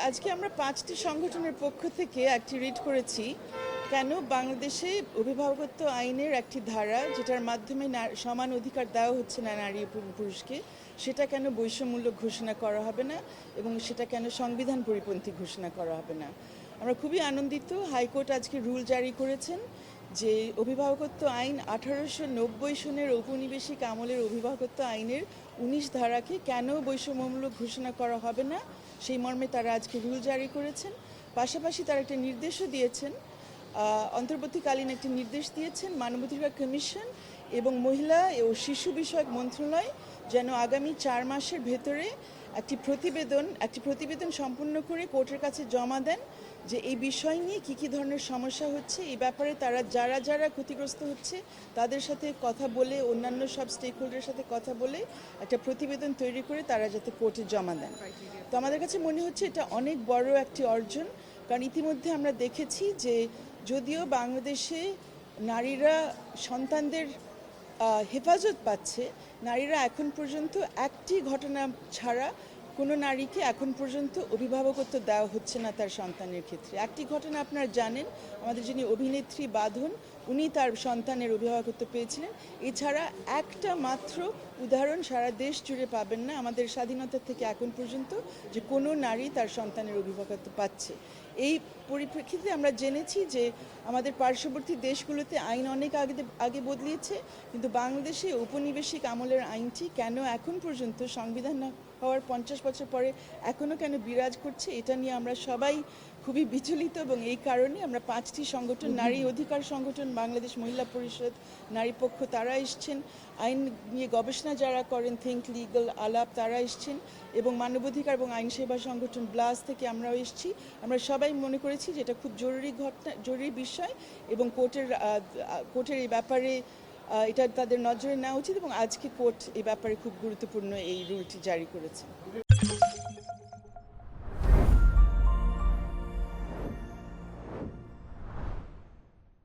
আজকে আমরা 5টি সংগঠনের পক্ষ থেকে একটি রিট করেছি। কেন বাংলাদেশে অভিভাবকত্ব আইনের একটি ধারা যেটার মাধ্যমে সমান অধিকার দেওয়া হচ্ছে না নারী এবং পুরুষকে, সেটা কেন বৈষম্যমূলক ঘোষণা করা হবে না এবং সেটা কেন সংবিধান পরিপন্থী ঘোষণা করা হবে না। আমরা খুবই আনন্দিত, হাইকোর্ট আজকে রুল জারি করেছেন যে অভিভাবকত্ব আইন 1890 সনের ঔপনিবেশিক আমলের অভিভাবকত্ব আইনের 19 ধারাকে কেন বৈষম্যমূলক ঘোষণা করা হবে না সেই মর্মে তারা আজকে রুল জারি করেছেন। পাশাপাশি তারা একটা নির্দেশও দিয়েছেন, অন্তর্বর্তীকালীন একটি নির্দেশ দিয়েছেন মানবাধিকার কমিশন এবং মহিলা ও শিশু বিষয়ক মন্ত্রণালয় যেন আগামী 4 মাসের ভেতরে একটি প্রতিবেদন সম্পূর্ণ করে কোর্টের কাছে জমা দেন যে এই বিষয় নিয়ে কী ধরনের সমস্যা হচ্ছে, এই ব্যাপারে তারা যারা ক্ষতিগ্রস্ত হচ্ছে তাদের সাথে কথা বলে, অন্যান্য সব স্টেক হোল্ডারের সাথে কথা বলে একটা প্রতিবেদন তৈরি করে তারা যাতে কোর্টে জমা দেন। তো আমাদের কাছে মনে হচ্ছে এটা অনেক বড় একটি অর্জন, কারণ ইতিমধ্যে আমরা দেখেছি যে যদিও বাংলাদেশে নারীরা সন্তানদের হেফাজত পাচ্ছে, নারীরা এখন পর্যন্ত একটি ঘটনা ছাড়া কোনো নারীকে এখন পর্যন্ত অভিভাবকত্ব দেওয়া হচ্ছে না তার সন্তানের ক্ষেত্রে। একটি ঘটনা আপনারা জানেন, আমাদের যিনি অভিনেত্রী বাঁধন, উনি তার সন্তানের অভিভাবকত্ব পেয়েছিলেন। এছাড়া একটা মাত্র উদাহরণ সারা দেশ জুড়ে পাবেন না আমাদের স্বাধীনতা থেকে এখন পর্যন্ত যে কোনো নারী তার সন্তানের অভিভাবকত্ব পাচ্ছে। এই পরিপ্রেক্ষিতে আমরা জেনেছি যে আমাদের পার্শ্ববর্তী দেশগুলোতে আইন অনেক আগে বদলিয়েছে, কিন্তু বাংলাদেশে ঔপনিবেশিক আমলের আইনটি কেন এখন পর্যন্ত সংবিধান হওয়ার 50 বছর পরে এখনও কেন বিরাজ করছে, এটা নিয়ে আমরা সবাই খুবই বিচলিত। এবং এই কারণে আমরা 5টি সংগঠন, নারী অধিকার সংগঠন, বাংলাদেশ মহিলা পরিষদ, নারী পক্ষ, তারা এসছেন, আইন নিয়ে গবেষণা যারা করেন থিঙ্ক লিগাল, আলাপ, তারা এসছেন, এবং মানবাধিকার এবং আইন সেবা সংগঠন ব্লাস থেকে আমরাও এসেছি। আমরা সবাই মনে করেছি যে এটা খুব জরুরি বিষয় এবং কোর্টের এই ব্যাপারে এটা তাদের নজরে নেওয়া উচিত, এবং আজকে কোর্ট এই ব্যাপারে খুব গুরুত্বপূর্ণ এই রুলটি জারি করেছে।